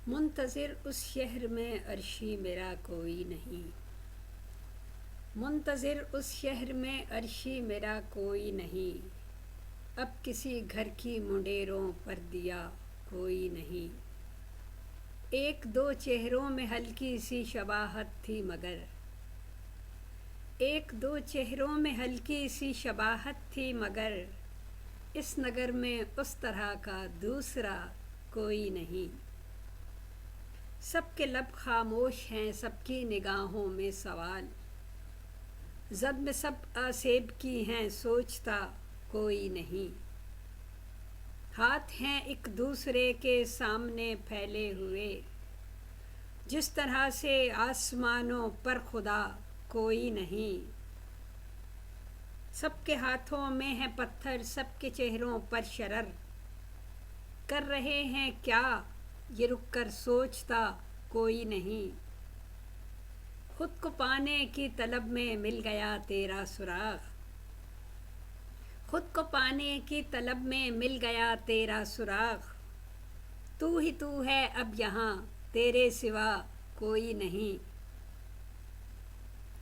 منتظر اس شہر میں عرشی میرا کوئی نہیں، منتظر اس شہر میں عرشی میرا کوئی نہیں، اب کسی گھر کی منڈیروں پر دیا کوئی نہیں۔ ایک دو چہروں میں ہلکی سی شباہت تھی مگر، ایک دو چہروں میں ہلکی سی شباہت تھی مگر، اس نگر میں اس طرح کا دوسرا کوئی نہیں۔ سب کے لب خاموش ہیں، سب کی نگاہوں میں سوال، زد میں سب آسیب کی ہیں، سوچتا کوئی نہیں۔ ہاتھ ہیں ایک دوسرے کے سامنے پھیلے ہوئے، جس طرح سے آسمانوں پر خدا کوئی نہیں۔ سب کے ہاتھوں میں ہے پتھر، سب کے چہروں پر شرر، کر رہے ہیں کیا یہ رک کر سوچتا کوئی نہیں۔ خود کو پانے کی طلب میں مل گیا تیرا سراغ، خود کو پانے کی طلب میں مل گیا تیرا سراغ، تو ہی تو ہے اب یہاں تیرے سوا کوئی نہیں۔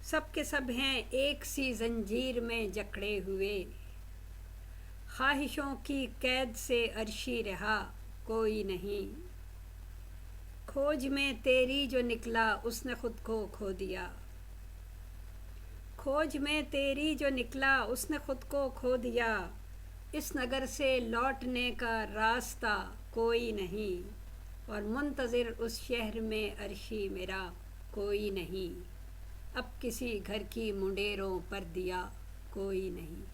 سب کے سب ہیں ایک سی زنجیر میں جکڑے ہوئے، خواہشوں کی قید سے عرشی رہا کوئی نہیں۔ کھوج میں تیری جو نکلا اس نے خود کو کھو دیا، کھوج میں تیری جو نکلا اس نے خود کو کھو دیا، اس نگر سے لوٹنے کا راستہ کوئی نہیں، اور منتظر اس شہر میں عرشی میرا کوئی نہیں، اب کسی گھر کی منڈیروں پر دیا کوئی نہیں۔